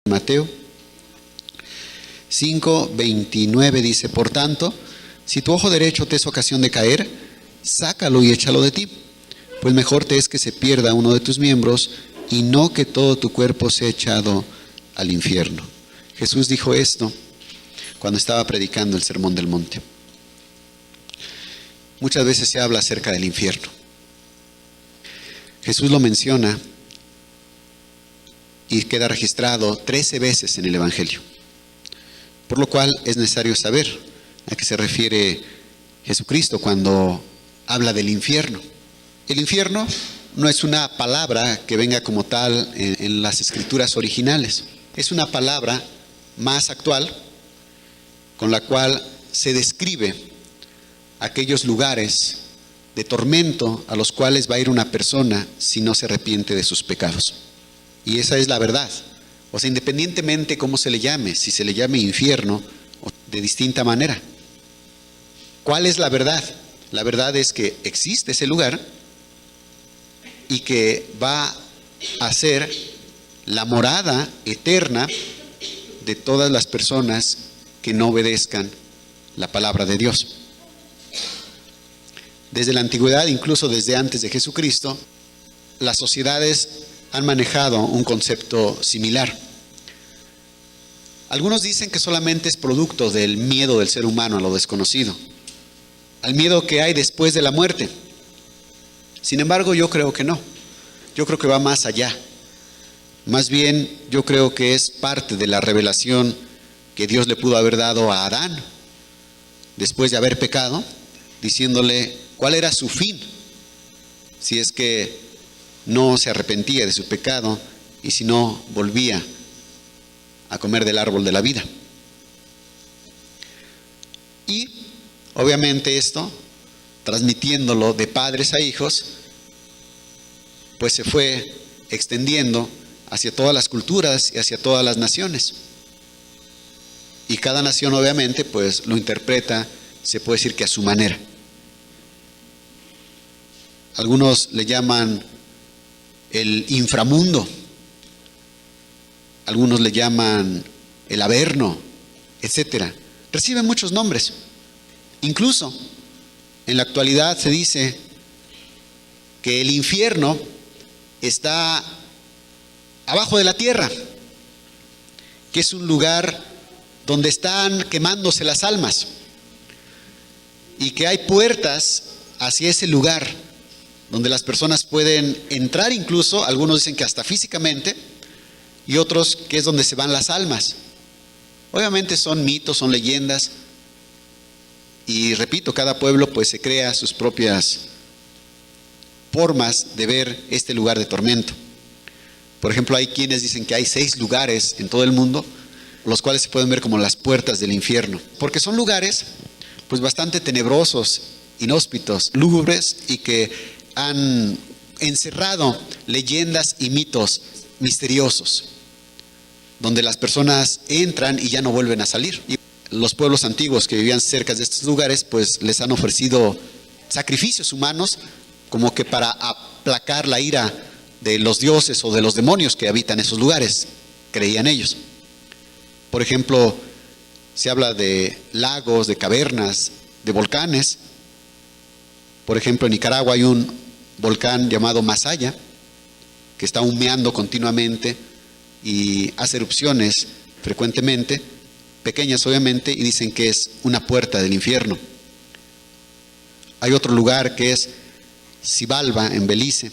Mateo 5:29 dice: por tanto, si tu ojo derecho te es ocasión de caer, sácalo y échalo de ti, pues mejor te es que se pierda uno de tus miembros y no que todo tu cuerpo sea echado al infierno. Jesús dijo esto cuando estaba predicando el Sermón del Monte. Muchas veces se habla acerca del infierno. Jesús lo menciona y queda registrado 13 veces en el Evangelio. Por lo cual es necesario saber a qué se refiere Jesucristo cuando habla del infierno. El infierno no es una palabra que venga como tal en las escrituras originales. Es una palabra más actual con la cual se describe aquellos lugares de tormento a los cuales va a ir una persona si no se arrepiente de sus pecados. Y esa es la verdad. O sea, independientemente cómo se le llame, si se le llame infierno o de distinta manera. ¿Cuál es la verdad? La verdad es que existe ese lugar y que va a ser la morada eterna de todas las personas que no obedezcan la palabra de Dios. Desde la antigüedad, incluso desde antes de Jesucristo, las sociedades han manejado un concepto similar. Algunos dicen que solamente es producto del miedo del ser humano a lo desconocido, al miedo que hay después de la muerte. Sin embargo, yo creo que no. Yo creo que va más allá. Más bien, yo creo que es parte de la revelación que Dios le pudo haber dado a Adán después de haber pecado, diciéndole cuál era su fin, si es que no se arrepentía de su pecado y si no volvía a comer del árbol de la vida. Y obviamente esto, transmitiéndolo de padres a hijos, pues se fue extendiendo hacia todas las culturas y hacia todas las naciones. Y cada nación obviamente pues lo interpreta, se puede decir que a su manera. Algunos le llaman el inframundo, algunos le llaman el averno, etcétera. Reciben muchos nombres. Incluso en la actualidad se dice que el infierno está abajo de la tierra, que es un lugar donde están quemándose las almas y que hay puertas hacia ese lugar donde las personas pueden entrar, incluso algunos dicen que hasta físicamente, y otros que es donde se van las almas. Obviamente son mitos, son leyendas, y repito, cada pueblo pues se crea sus propias formas de ver este lugar de tormento. Por ejemplo, hay quienes dicen que hay 6 lugares en todo el mundo, los cuales se pueden ver como las puertas del infierno, porque son lugares pues bastante tenebrosos, inhóspitos, lúgubres, y que han encerrado leyendas y mitos misteriosos, donde las personas entran y ya no vuelven a salir. Y los pueblos antiguos que vivían cerca de estos lugares, pues les han ofrecido sacrificios humanos como que para aplacar la ira de los dioses o de los demonios que habitan esos lugares, creían ellos. Por ejemplo, se habla de lagos, de cavernas, de volcanes. Por ejemplo, en Nicaragua hay un volcán llamado Masaya, que está humeando continuamente y hace erupciones frecuentemente, pequeñas obviamente, y dicen que es una puerta del infierno. Hay otro lugar que es Xibalba, en Belice.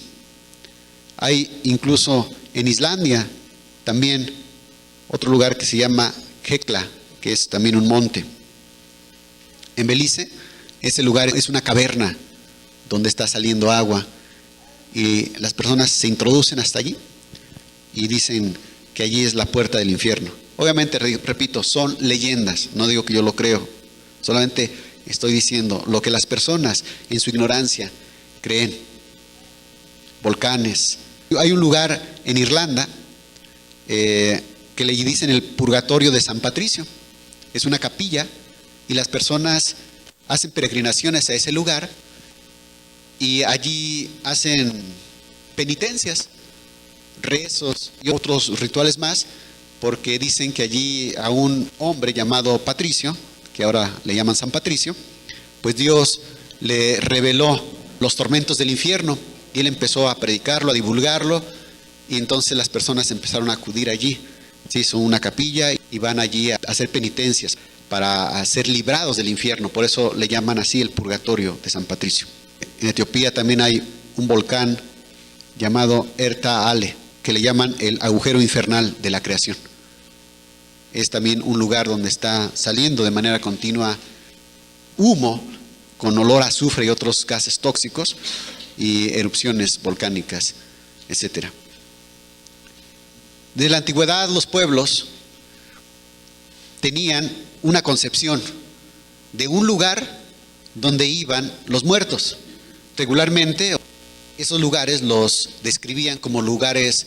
Hay incluso en Islandia también otro lugar que se llama Hekla, que es también un monte. En Belice, ese lugar es una caverna donde está saliendo agua y las personas se introducen hasta allí y dicen que allí es la puerta del infierno. Obviamente, repito, son leyendas, no digo que yo lo creo, solamente estoy diciendo lo que las personas en su ignorancia creen. Volcanes. Hay un lugar en Irlanda que le dicen el purgatorio de San Patricio. Es una capilla y las personas hacen peregrinaciones a ese lugar y allí hacen penitencias, rezos y otros rituales más porque dicen que allí a un hombre llamado Patricio, que ahora le llaman San Patricio, pues Dios le reveló los tormentos del infierno y él empezó a predicarlo, a divulgarlo, y entonces las personas empezaron a acudir allí. Se hizo una capilla y van allí a hacer penitencias para ser librados del infierno. Por eso le llaman así el purgatorio de San Patricio. En Etiopía también hay un volcán llamado Erta Ale, que le llaman el agujero infernal de la creación. Es también un lugar donde está saliendo de manera continua humo con olor a azufre y otros gases tóxicos y erupciones volcánicas, etcétera. Desde la antigüedad los pueblos tenían una concepción de un lugar donde iban los muertos. Regularmente esos lugares los describían como lugares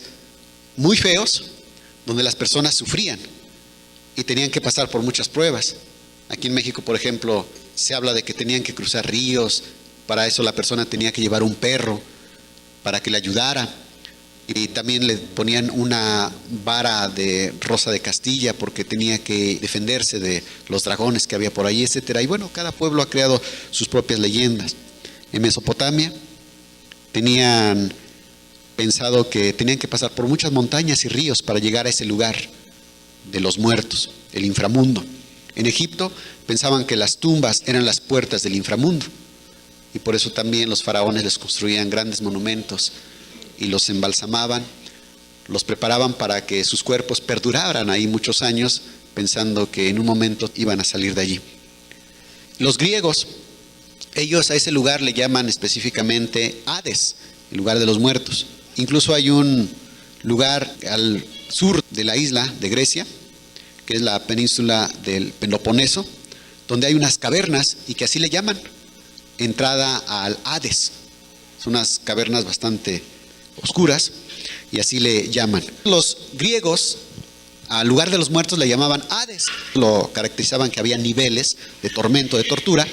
muy feos, donde las personas sufrían y tenían que pasar por muchas pruebas. Aquí en México, por ejemplo, se habla de que tenían que cruzar ríos, para eso la persona tenía que llevar un perro para que le ayudara. Y también le ponían una vara de rosa de Castilla porque tenía que defenderse de los dragones que había por ahí, etcétera. Y bueno, cada pueblo ha creado sus propias leyendas. En Mesopotamia tenían pensado que tenían que pasar por muchas montañas y ríos para llegar a ese lugar de los muertos, el inframundo. En Egipto pensaban que las tumbas eran las puertas del inframundo y por eso también los faraones les construían grandes monumentos y los embalsamaban, los preparaban para que sus cuerpos perduraran ahí muchos años, pensando que en un momento iban a salir de allí. Los griegos, ellos a ese lugar le llaman específicamente Hades, el lugar de los muertos. Incluso hay un lugar al sur de la isla de Grecia, que es la península del Peloponeso, donde hay unas cavernas y que así le llaman, entrada al Hades. Son unas cavernas bastante oscuras y así le llaman. Los griegos al lugar de los muertos le llamaban Hades. Lo caracterizaban que había niveles de tormento, de tortura,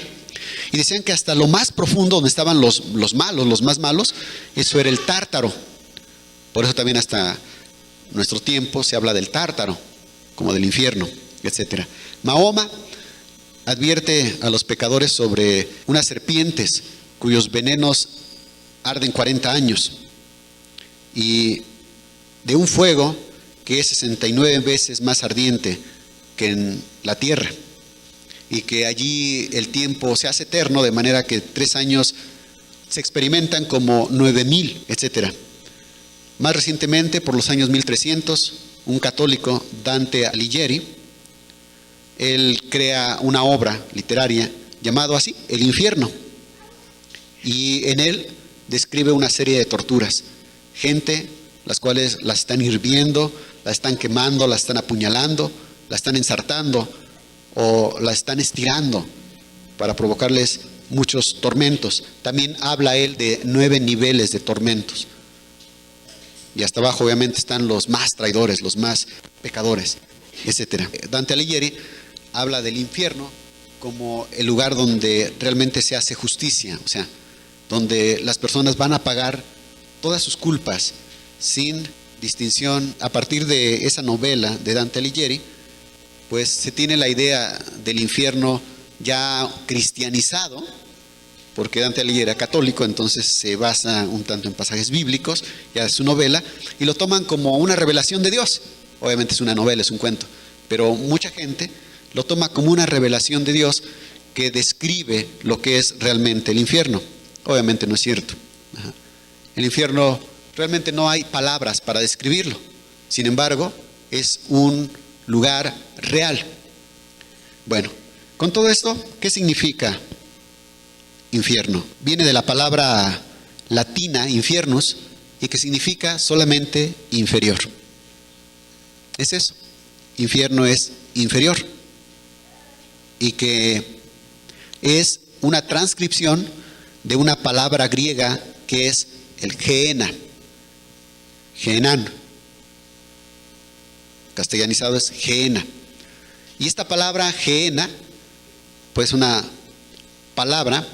y decían que hasta lo más profundo, donde estaban los malos, los más malos, eso era el Tártaro. Por eso también hasta nuestro tiempo se habla del Tártaro, como del infierno, etcétera. Mahoma advierte a los pecadores sobre unas serpientes cuyos venenos arden 40 años y de un fuego que es 69 veces más ardiente que en la tierra, y que allí el tiempo se hace eterno, de manera que 3 años se experimentan como 9,000, etcétera. Más recientemente, por los años 1300, un católico, Dante Alighieri, él crea una obra literaria llamado así, El Infierno, y en él describe una serie de torturas. Gente, las cuales la están hirviendo, la están quemando, la están apuñalando, la están ensartando o la están estirando para provocarles muchos tormentos. También habla él de 9 niveles de tormentos. Y hasta abajo obviamente están los más traidores, los más pecadores, etcétera. Dante Alighieri habla del infierno como el lugar donde realmente se hace justicia, o sea, donde las personas van a pagar todas sus culpas sin distinción. A partir de esa novela de Dante Alighieri, pues se tiene la idea del infierno ya cristianizado, porque Dante Alighieri era católico, entonces se basa un tanto en pasajes bíblicos, ya es su novela, y lo toman como una revelación de Dios. Obviamente es una novela, es un cuento, pero mucha gente lo toma como una revelación de Dios que describe lo que es realmente el infierno. Obviamente no es cierto. El infierno realmente no hay palabras para describirlo. Sin embargo, es un lugar real. Bueno, con todo esto, ¿qué significa infierno? Viene de la palabra latina infernus y que significa solamente inferior. Es eso. Infierno es inferior. Y que es una transcripción de una palabra griega que es el Gehenna. Gehenán. Castellanizado es Gehenna. Y esta palabra Gehenna, pues una palabra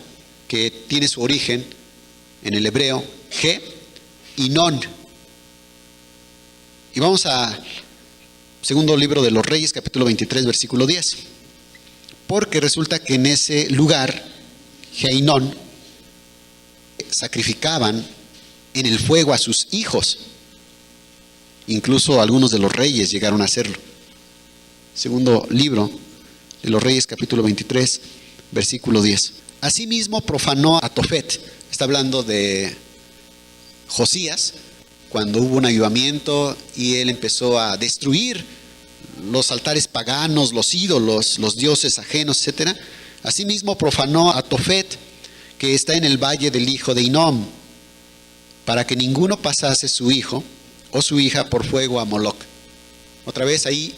que tiene su origen en el hebreo Ge y Non. Y vamos a Segundo libro de los Reyes, capítulo 23, versículo 10. Porque resulta que en ese lugar, Geinón, sacrificaban en el fuego a sus hijos. Incluso algunos de los reyes llegaron a hacerlo. Segundo libro de los Reyes, capítulo 23, versículo 10. Asimismo profanó a Tofet. Está hablando de Josías, cuando hubo un avivamiento y él empezó a destruir los altares paganos, los ídolos, los dioses ajenos, etc. Asimismo profanó a Tofet, que está en el valle del hijo de Hinnom, para que ninguno pasase su hijo o su hija por fuego a Moloc. Otra vez ahí,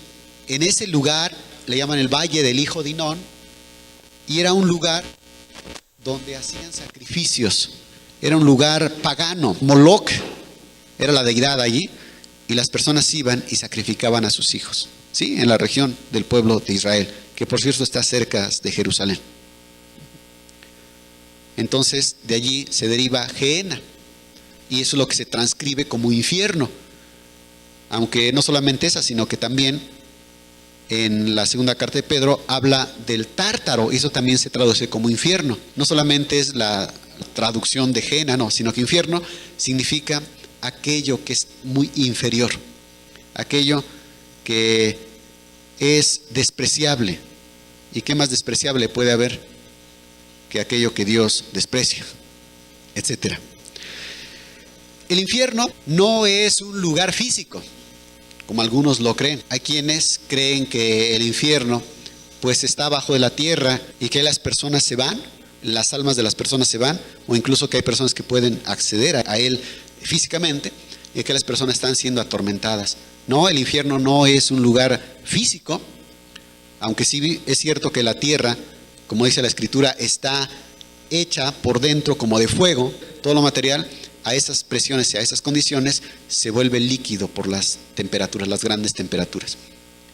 en ese lugar, le llaman el valle del hijo de Hinnom, y era un lugar donde hacían sacrificios. Era un lugar pagano. Moloc era la deidad allí, y las personas iban y sacrificaban a sus hijos, ¿sí? En la región del pueblo de Israel, que por cierto está cerca de Jerusalén. Entonces de allí se deriva Gehenna, y eso es lo que se transcribe como infierno. Aunque no solamente esa, sino que también en la segunda carta de Pedro habla del Tártaro, y eso también se traduce como infierno. No solamente es la traducción de Gehenna, no, sino que infierno significa aquello que es muy inferior, aquello que es despreciable. ¿Y qué más despreciable puede haber que aquello que Dios desprecia, etcétera? El infierno no es un lugar físico, como algunos lo creen. Hay quienes creen que el infierno pues está abajo de la tierra y que las personas se van, las almas de las personas se van, o incluso que hay personas que pueden acceder a él físicamente, y que las personas están siendo atormentadas. No, el infierno no es un lugar físico, aunque sí es cierto que la tierra, como dice la Escritura, está hecha por dentro como de fuego. Todo lo material a esas presiones y a esas condiciones se vuelve líquido por las temperaturas, las grandes temperaturas.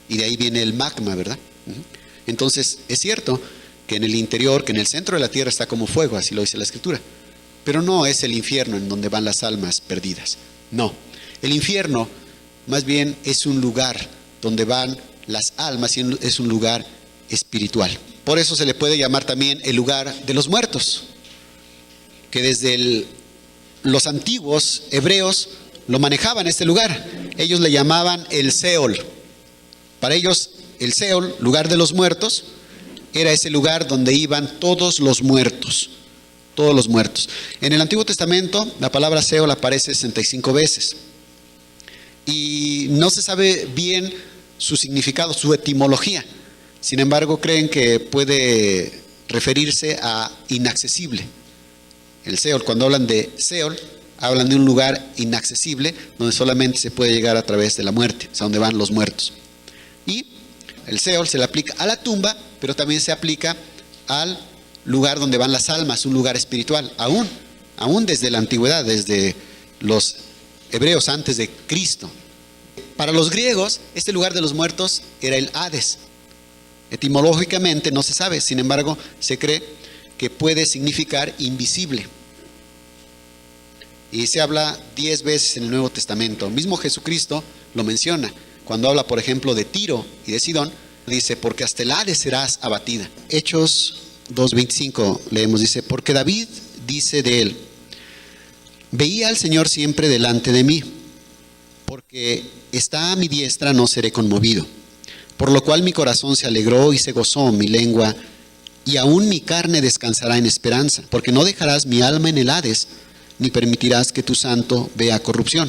Y de ahí viene el magma, ¿verdad? Entonces es cierto que en el interior, que en el centro de la tierra está como fuego, así lo dice la Escritura. Pero no es el infierno en donde van las almas perdidas. No, el infierno más bien es un lugar donde van las almas, y es un lugar espiritual. Por eso se le puede llamar también el lugar de los muertos, que desde los antiguos hebreos lo manejaban este lugar. Ellos le llamaban el Seol. Para ellos el Seol, lugar de los muertos, era ese lugar donde iban todos los muertos. Todos los muertos. En el Antiguo Testamento la palabra Seol aparece 65 veces. Y no se sabe bien su significado, su etimología. Sin embargo, creen que puede referirse a inaccesible. El Seol, cuando hablan de Seol, hablan de un lugar inaccesible donde solamente se puede llegar a través de la muerte, o sea, donde van los muertos. Y el Seol se le aplica a la tumba, pero también se aplica al lugar donde van las almas, un lugar espiritual, aún desde la antigüedad, desde los hebreos antes de Cristo. Para los griegos, este lugar de los muertos era el Hades. Etimológicamente no se sabe, sin embargo, se cree que puede significar invisible. Y se habla 10 veces en el Nuevo Testamento. Mismo Jesucristo lo menciona. Cuando habla, por ejemplo, de Tiro y de Sidón, dice, porque hasta el Hades serás abatida. Hechos 2:25 leemos, dice, porque David dice de él, veía al Señor siempre delante de mí, porque está a mi diestra, no seré conmovido. Por lo cual mi corazón se alegró y se gozó mi lengua, y aún mi carne descansará en esperanza, porque no dejarás mi alma en el Hades, ni permitirás que tu santo vea corrupción.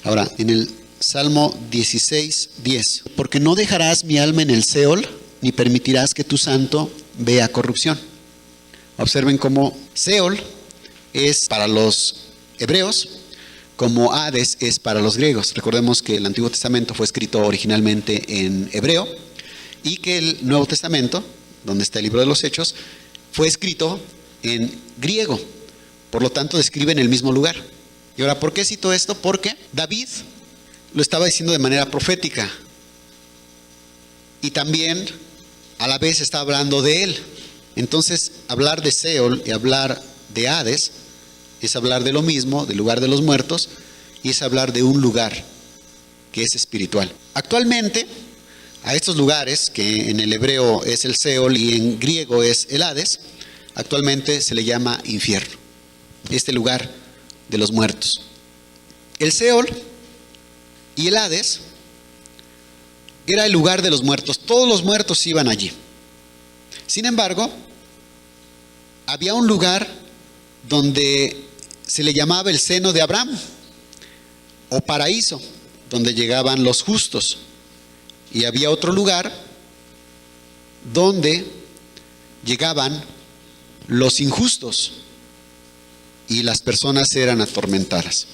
Ahora, en el Salmo 16:10, porque no dejarás mi alma en el Seol, ni permitirás que tu santo vea corrupción. Observen cómo Seol es para los hebreos, como Hades es para los griegos. Recordemos que el Antiguo Testamento fue escrito originalmente en hebreo, y que el Nuevo Testamento, donde está el libro de los Hechos, fue escrito en griego. Por lo tanto, describen el mismo lugar. Y ahora, ¿por qué cito esto? Porque David lo estaba diciendo de manera profética, y también a la vez está hablando de él. Entonces, hablar de Seol y hablar de Hades es hablar de lo mismo, del lugar de los muertos, y es hablar de un lugar que es espiritual. Actualmente, a estos lugares, que en el hebreo es el Seol y en griego es el Hades, actualmente se le llama infierno, este lugar de los muertos. El Seol y el Hades era el lugar de los muertos, todos los muertos iban allí. Sin embargo, había un lugar donde se le llamaba el seno de Abraham, o paraíso, donde llegaban los justos. Y había otro lugar donde llegaban los injustos y las personas eran atormentadas.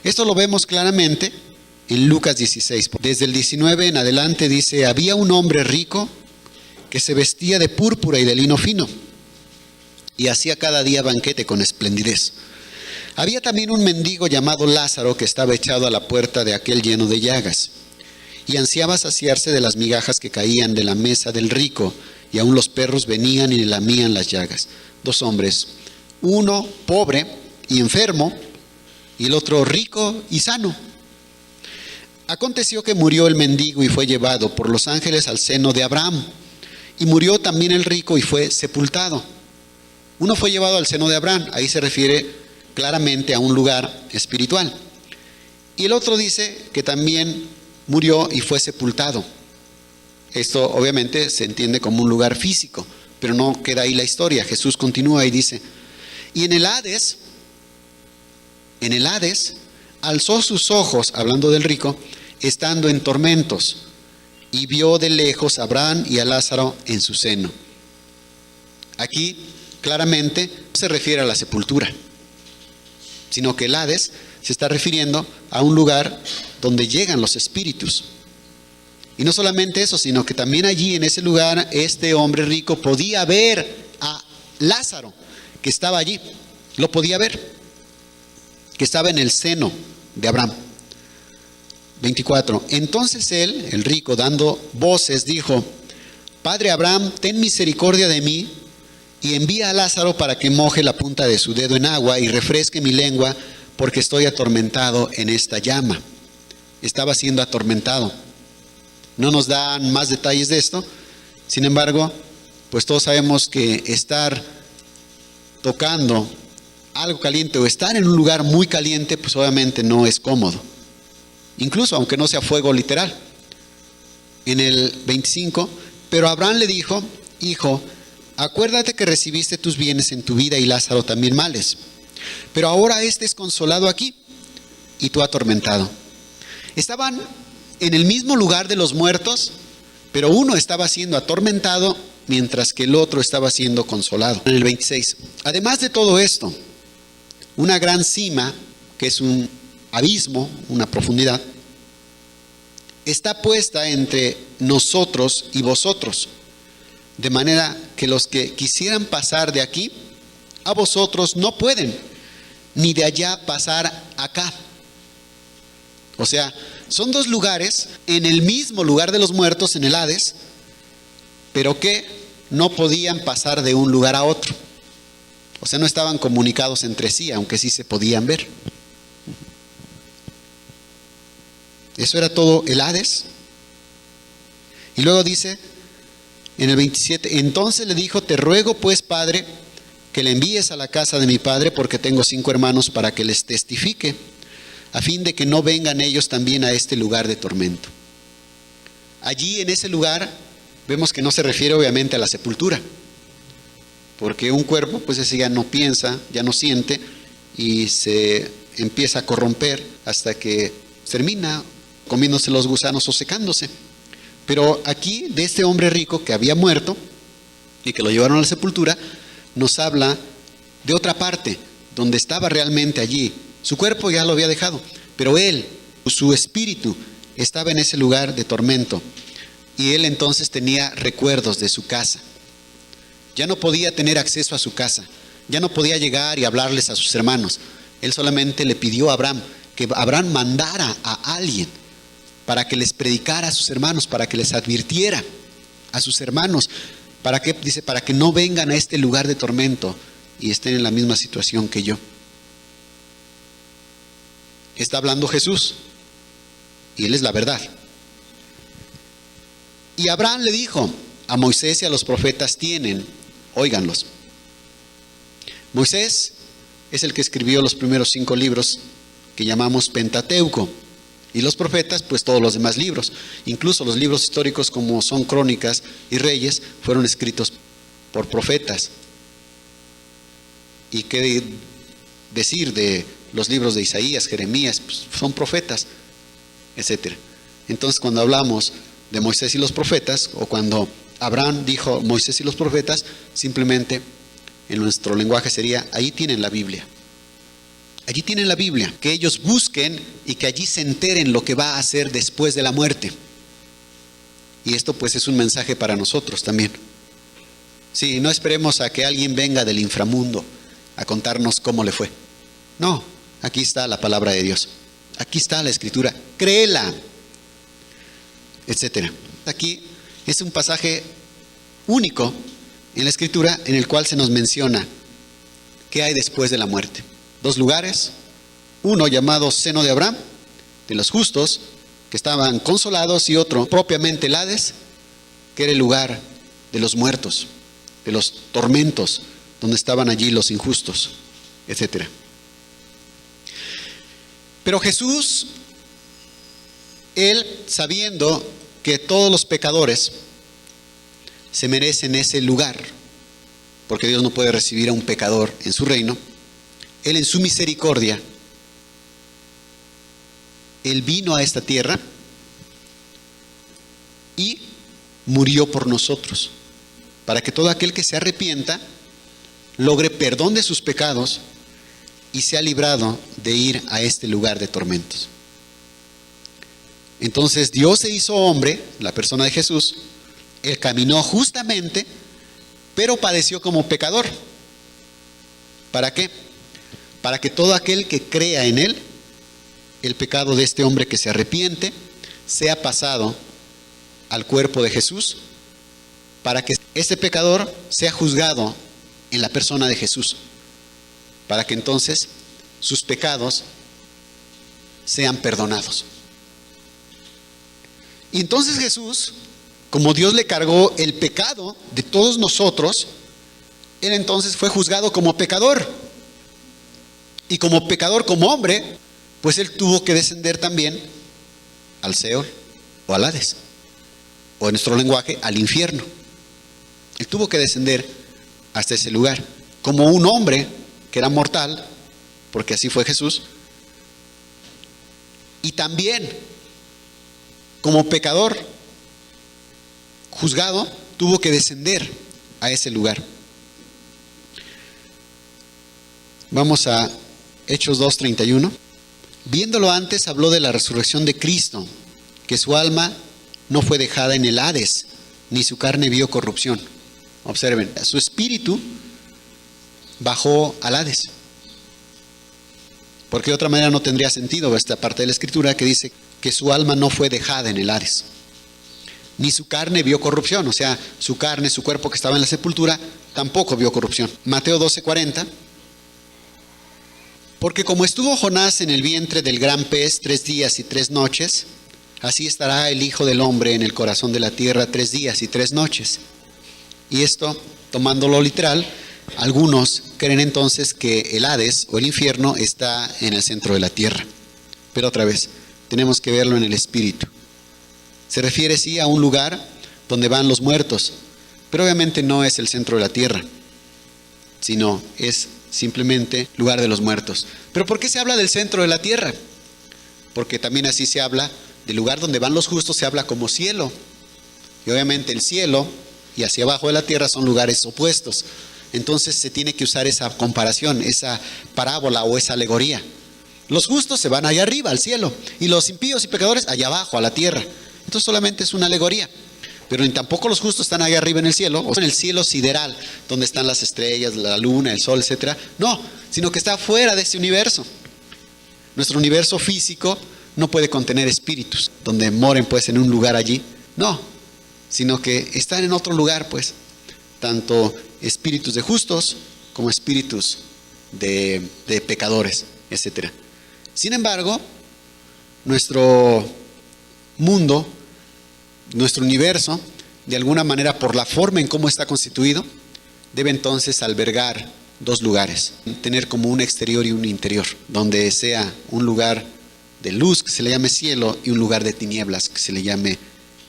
Esto lo vemos claramente en Lucas 16. Desde el 19 en adelante dice: había un hombre rico que se vestía de púrpura y de lino fino y hacía cada día banquete con esplendidez. Había también un mendigo llamado Lázaro que estaba echado a la puerta de aquel lleno de llagas y ansiaba saciarse de las migajas que caían de la mesa del rico, y aun los perros venían y le lamían las llagas. Dos hombres, uno pobre y enfermo y el otro rico y sano. Aconteció que murió el mendigo y fue llevado por los ángeles al seno de Abraham, y murió también el rico y fue sepultado. Uno fue llevado al seno de Abraham, ahí se refiere claramente a un lugar espiritual, y el otro dice que también murió y fue sepultado. Esto obviamente se entiende como un lugar físico, pero no queda ahí la historia. Jesús continúa y dice: y en el Hades alzó sus ojos, hablando del rico, estando en tormentos, y vio de lejos a Abraham y a Lázaro en su seno. Aquí claramente no se refiere a la sepultura, sino que el Hades se está refiriendo a un lugar donde llegan los espíritus. Y no solamente eso, sino que también allí en ese lugar este hombre rico podía ver a Lázaro, que estaba allí, lo podía ver, que estaba en el seno de Abraham. 24. Entonces él, el rico, dando voces, dijo: Padre Abraham, ten misericordia de mí, y envía a Lázaro para que moje la punta de su dedo en agua y refresque mi lengua, porque estoy atormentado en esta llama. Estaba siendo atormentado. No nos dan más detalles de esto. Sin embargo, pues todos sabemos que estar tocando algo caliente o estar en un lugar muy caliente, pues obviamente no es cómodo. Incluso aunque no sea fuego literal. En el 25, pero Abraham le dijo: Hijo, acuérdate que recibiste tus bienes en tu vida y Lázaro también males. Pero ahora este es consolado aquí y tú atormentado. Estaban en el mismo lugar de los muertos, pero uno estaba siendo atormentado mientras que el otro estaba siendo consolado. En el 26, además de todo esto, una gran cima, que es un abismo, una profundidad, está puesta entre nosotros y vosotros, de manera que los que quisieran pasar de aquí a vosotros no pueden, ni de allá pasar acá. O sea, son dos lugares en el mismo lugar de los muertos, en el Hades, pero que no podían pasar de un lugar a otro. O sea, no estaban comunicados entre sí, aunque sí se podían ver. Eso era todo el Hades. Y luego dice en el 27, entonces le dijo: te ruego pues, Padre, que le envíes a la casa de mi padre, porque tengo 5 hermanos, para que les testifique, a fin de que no vengan ellos también a este lugar de tormento. Allí en ese lugar vemos que no se refiere obviamente a la sepultura, porque un cuerpo pues ese ya no piensa, ya no siente y se empieza a corromper hasta que termina comiéndose los gusanos o secándose. Pero aquí de este hombre rico que había muerto y que lo llevaron a la sepultura, nos habla de otra parte donde estaba realmente allí. Su cuerpo ya lo había dejado, pero él, su espíritu, estaba en ese lugar de tormento. Y él entonces tenía recuerdos de su casa. Ya no podía tener acceso a su casa. Ya no podía llegar y hablarles a sus hermanos. Él solamente le pidió a Abraham que Abraham mandara a alguien para que les predicara a sus hermanos, para que les advirtiera a sus hermanos. ¿Para qué? Dice, para que no vengan a este lugar de tormento y estén en la misma situación que yo. Está hablando Jesús y Él es la verdad. Y Abraham le dijo: a Moisés y a los profetas tienen, óiganlos. Moisés es el que escribió los primeros 5 libros que llamamos Pentateuco. Y los profetas, pues todos los demás libros. Incluso los libros históricos como son Crónicas y Reyes fueron escritos por profetas. ¿Y qué decir de los libros de Isaías, Jeremías? Pues son profetas, etc. Entonces, cuando hablamos de Moisés y los profetas, o cuando Abraham dijo Moisés y los profetas, simplemente en nuestro lenguaje sería: allí tienen la Biblia. Allí tienen la Biblia, que ellos busquen y que allí se enteren lo que va a hacer después de la muerte. Y esto pues es un mensaje para nosotros también. Sí, no esperemos a que alguien venga del inframundo a contarnos cómo le fue. No, aquí está la palabra de Dios. Aquí está la Escritura. Créela, etcétera. Aquí es un pasaje único en la Escritura en el cual se nos menciona qué hay después de la muerte. 2 lugares, uno llamado seno de Abraham, de los justos, que estaban consolados, y otro propiamente el Hades, que era el lugar de los muertos, de los tormentos, donde estaban allí los injustos, etc. Pero Jesús, Él, sabiendo que todos los pecadores se merecen ese lugar, porque Dios no puede recibir a un pecador en su reino, Él en su misericordia, Él vino a esta tierra y murió por nosotros, para que todo aquel que se arrepienta logre perdón de sus pecados y sea librado de ir a este lugar de tormentos. Entonces Dios se hizo hombre, la persona de Jesús. Él caminó justamente, pero padeció como pecador. ¿Para qué? Para que todo aquel que crea en Él, el pecado de este hombre que se arrepiente, sea pasado al cuerpo de Jesús, para que este pecador sea juzgado en la persona de Jesús, para que entonces sus pecados sean perdonados. Y entonces Jesús, como Dios le cargó el pecado de todos nosotros, Él entonces fue juzgado como pecador. Y como pecador, como hombre, pues Él tuvo que descender también al Seol o al Hades, o en nuestro lenguaje, al infierno. Él tuvo que descender hasta ese lugar, como un hombre que era mortal, porque así fue Jesús, y también como pecador juzgado, tuvo que descender a ese lugar. Vamos a Hechos 2:31. Viéndolo antes, habló de la resurrección de Cristo, que su alma no fue dejada en el Hades, ni su carne vio corrupción. Observen, su espíritu bajó al Hades, porque de otra manera no tendría sentido esta parte de la Escritura que dice que su alma no fue dejada en el Hades, ni su carne vio corrupción. O sea, su carne, su cuerpo que estaba en la sepultura, tampoco vio corrupción. Mateo 12:40. Porque como estuvo Jonás en el vientre del gran pez 3 días y 3 noches, así estará el Hijo del Hombre en el corazón de la tierra 3 días y 3 noches. Y esto, tomándolo literal, algunos creen entonces que el Hades o el infierno está en el centro de la tierra. Pero otra vez, tenemos que verlo en el espíritu. Se refiere sí a un lugar donde van los muertos, pero obviamente no es el centro de la tierra, sino es simplemente lugar de los muertos. ¿Pero por qué se habla del centro de la tierra? Porque también así se habla del lugar donde van los justos, se habla como cielo. Y obviamente el cielo y hacia abajo de la tierra son lugares opuestos. Entonces se tiene que usar esa comparación, esa parábola o esa alegoría. Los justos se van allá arriba, al cielo, y los impíos y pecadores allá abajo, a la tierra. Entonces solamente es una alegoría. Pero ni tampoco los justos están allá arriba en el cielo, o en el cielo sideral, donde están las estrellas, la luna, el sol, etc. No, sino que está fuera de este universo. Nuestro universo físico no puede contener espíritus, donde moren pues en un lugar allí. No, sino que están en otro lugar pues, tanto espíritus de justos como espíritus de pecadores, etc. Sin embargo, nuestro mundo Nuestro universo, de alguna manera, por la forma en cómo está constituido, debe entonces albergar dos lugares, tener como un exterior y un interior, donde sea un lugar de luz que se le llame cielo y un lugar de tinieblas que se le llame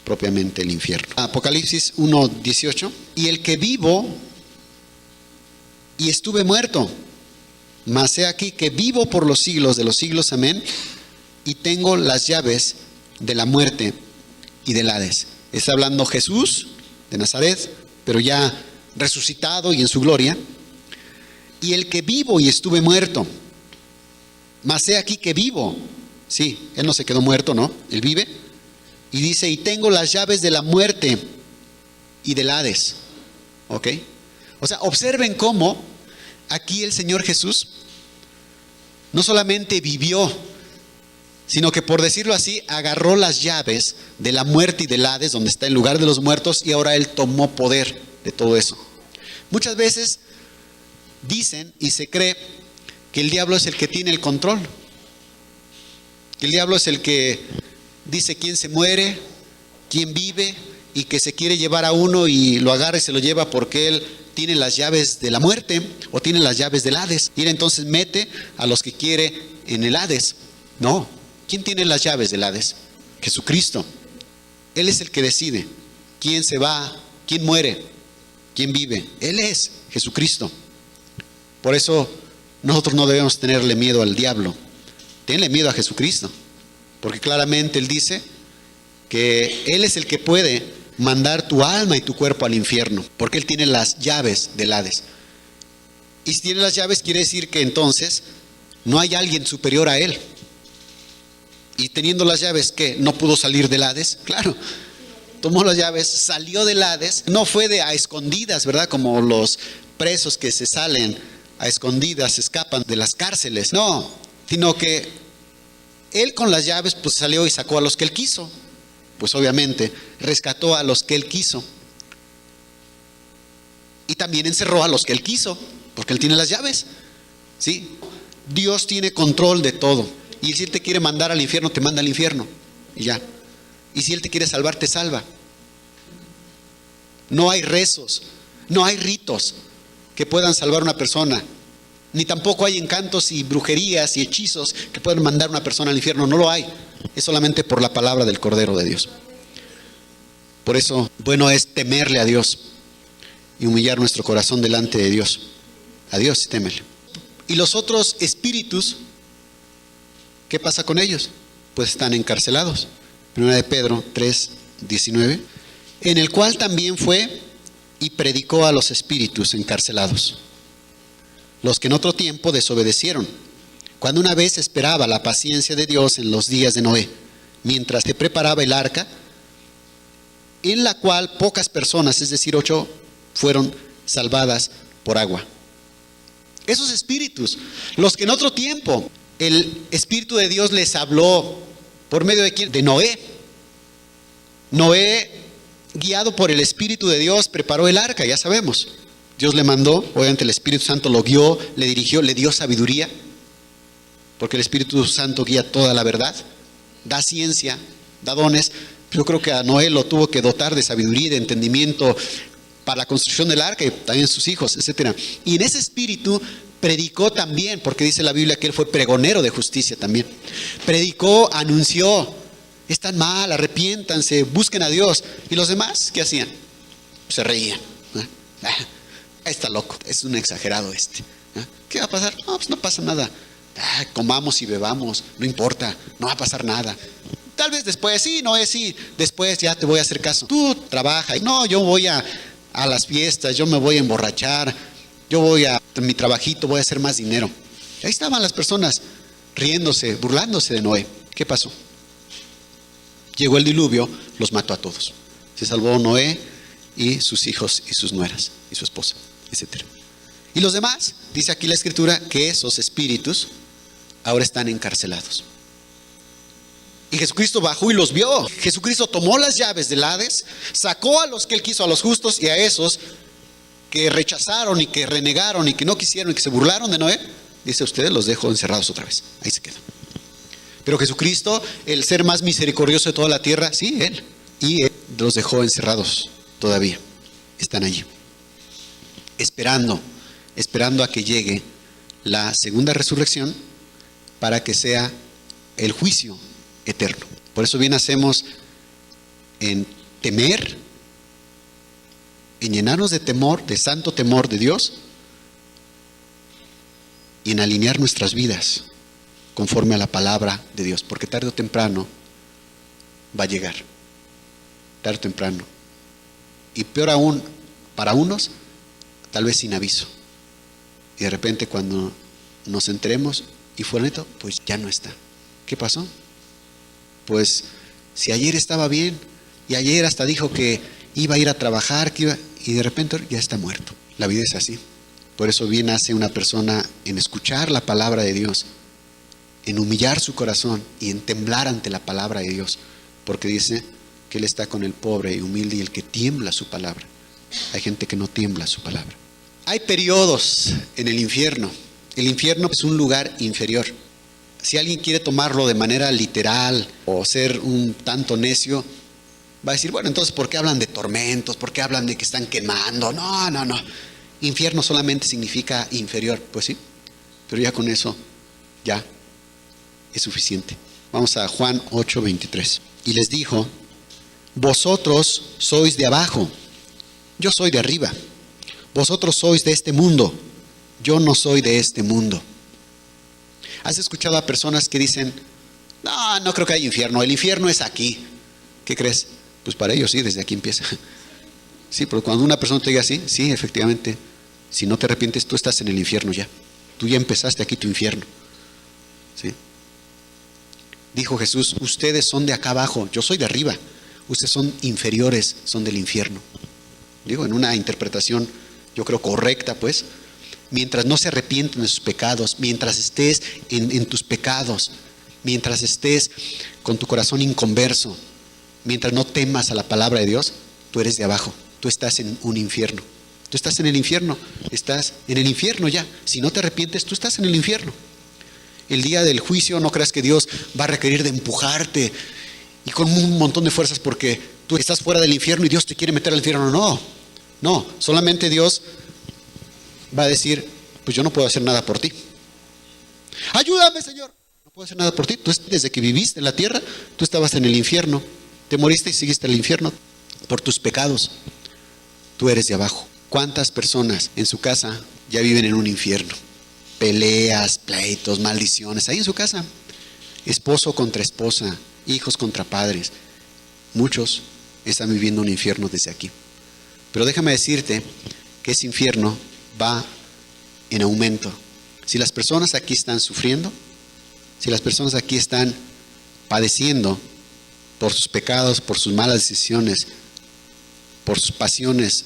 propiamente el infierno. Apocalipsis 1:18, y el que vivo y estuve muerto, mas he aquí que vivo por los siglos de los siglos, amén, y tengo las llaves de la muerte y del Hades. Está hablando Jesús de Nazaret, pero ya resucitado y en su gloria. Y el que vivo y estuve muerto, mas he aquí que vivo. Sí, él no se quedó muerto, ¿no? Él vive. Y dice, y tengo las llaves de la muerte y del Hades. ¿Ok? O sea, observen cómo aquí el Señor Jesús no solamente vivió, sino que, por decirlo así, agarró las llaves de la muerte y del Hades, donde está el lugar de los muertos, y ahora Él tomó poder de todo eso. Muchas veces dicen y se cree que el diablo es el que tiene el control, que el diablo es el que dice quién se muere, quién vive, y que se quiere llevar a uno y lo agarra y se lo lleva porque él tiene las llaves de la muerte o tiene las llaves del Hades, y él entonces mete a los que quiere en el Hades. No, ¿quién tiene las llaves del Hades? Jesucristo. Él es el que decide quién se va, quién muere, quién vive. Él es Jesucristo. Por eso nosotros no debemos tenerle miedo al diablo. Tenle miedo a Jesucristo, porque claramente Él dice que Él es el que puede mandar tu alma y tu cuerpo al infierno, porque Él tiene las llaves del Hades. Y si tiene las llaves, quiere decir que entonces no hay alguien superior a Él. Y teniendo las llaves, ¿qué? ¿No pudo salir del Hades? Claro, tomó las llaves, salió del Hades. No fue de a escondidas, ¿verdad? Como los presos que se salen a escondidas, se escapan de las cárceles. No, sino que Él con las llaves pues salió y sacó a los que Él quiso. Pues obviamente rescató a los que Él quiso. Y también encerró a los que Él quiso, porque Él tiene las llaves. ¿Sí? Dios tiene control de todo. Y si Él te quiere mandar al infierno, te manda al infierno. Y ya. Y si Él te quiere salvar, te salva. No hay rezos, no hay ritos que puedan salvar a una persona. Ni tampoco hay encantos y brujerías y hechizos que puedan mandar a una persona al infierno. No lo hay. Es solamente por la palabra del Cordero de Dios. Por eso, bueno es temerle a Dios y humillar nuestro corazón delante de Dios. A Dios, témele. Y los otros espíritus, ¿qué pasa con ellos? Pues están encarcelados. Primera de Pedro 3:19, en el cual también fue y predicó a los espíritus encarcelados, los que en otro tiempo desobedecieron, cuando una vez esperaba la paciencia de Dios en los días de Noé, mientras se preparaba el arca, en la cual pocas personas, es decir, 8, fueron salvadas por agua. Esos espíritus, los que en otro tiempo el Espíritu de Dios les habló, ¿por medio de quién? De Noé. Noé, guiado por el Espíritu de Dios, preparó el arca, ya sabemos. Dios le mandó, obviamente el Espíritu Santo lo guió, le dirigió, le dio sabiduría, porque el Espíritu Santo guía toda la verdad, da ciencia, da dones. Yo creo que a Noé lo tuvo que dotar de sabiduría y de entendimiento para la construcción del arca, y también sus hijos, etc. Y en ese espíritu predicó también, porque dice la Biblia que él fue pregonero de justicia también. Predicó, anunció, están mal, arrepiéntanse, busquen a Dios. ¿Y los demás qué hacían? Se reían. Está loco, es un exagerado este. ¿Qué va a pasar? No, pues no pasa nada. Comamos y bebamos, no importa, no va a pasar nada. Tal vez después, sí, no es sí, después ya te voy a hacer caso. Tú trabaja, no, yo voy a las fiestas, yo me voy a emborrachar, yo voy a mi trabajito, voy a hacer más dinero. Ahí estaban las personas riéndose, burlándose de Noé. ¿Qué pasó? Llegó el diluvio, los mató a todos. Se salvó Noé y sus hijos y sus nueras y su esposa, etc. Y los demás, dice aquí la Escritura, que esos espíritus ahora están encarcelados. Y Jesucristo bajó y los vio. Jesucristo tomó las llaves del Hades, sacó a los que Él quiso, a los justos, y a esos que rechazaron y que renegaron y que no quisieron y que se burlaron de Noé, dice: ustedes los dejo encerrados otra vez. Ahí se quedan. Pero Jesucristo, el ser más misericordioso de toda la tierra, sí, Él Y Él los dejó encerrados todavía. Están allí, esperando a que llegue la segunda resurrección para que sea el juicio eterno. Por eso bien hacemos en temer, en llenarnos de temor, de santo temor de Dios, y en alinear nuestras vidas conforme a la palabra de Dios, porque tarde o temprano va a llegar, tarde o temprano, y peor aún para unos, tal vez sin aviso, y de repente cuando nos enteremos y fue neto, pues ya no está. ¿Qué pasó? Pues si ayer estaba bien y ayer hasta dijo que iba a ir a trabajar, y de repente ya está muerto. La vida es así. Por eso bien hace una persona en escuchar la palabra de Dios, en humillar su corazón y en temblar ante la palabra de Dios, porque dice que Él está con el pobre y humilde y el que tiembla su palabra. Hay gente que no tiembla su palabra. Hay periodos en el infierno. El infierno es un lugar inferior. Si alguien quiere tomarlo de manera literal o ser un tanto necio, va a decir, bueno, entonces ¿por qué hablan de tormentos? ¿Por qué hablan de que están quemando? No. Infierno solamente significa inferior. Pues sí, pero ya con eso ya es suficiente. Vamos a Juan 8:23. Y les dijo, vosotros sois de abajo, yo soy de arriba. Vosotros sois de este mundo, yo no soy de este mundo. ¿Has escuchado a personas que dicen, no creo que haya infierno, el infierno es aquí? ¿Qué crees? Pues para ellos sí, desde aquí empieza. Sí, pero cuando una persona te diga así, sí, efectivamente, si no te arrepientes, tú estás en el infierno ya. Tú ya empezaste aquí tu infierno. ¿Sí? Dijo Jesús, ustedes son de acá abajo, yo soy de arriba. Ustedes son inferiores, son del infierno. Digo, en una interpretación, yo creo correcta, pues. Mientras no se arrepienten de sus pecados, mientras estés en tus pecados, mientras estés con tu corazón inconverso, mientras no temas a la palabra de Dios, tú eres de abajo, tú estás en un infierno. Tú estás en el infierno, estás en el infierno ya. Si no te arrepientes, tú estás en el infierno. El día del juicio no creas que Dios va a requerir de empujarte y con un montón de fuerzas porque tú estás fuera del infierno y Dios te quiere meter al infierno. No, solamente Dios va a decir, pues yo no puedo hacer nada por ti. Ayúdame, Señor. No puedo hacer nada por ti. Tú desde que viviste en la tierra, tú estabas en el infierno. Te moriste y seguiste en el infierno por tus pecados. Tú eres de abajo. ¿Cuántas personas en su casa ya viven en un infierno? Peleas, pleitos, maldiciones, ahí en su casa. Esposo contra esposa, hijos contra padres. Muchos están viviendo un infierno desde aquí. Pero déjame decirte que ese infierno va en aumento. Si las personas aquí están sufriendo, si las personas aquí están padeciendo por sus pecados, por sus malas decisiones, por sus pasiones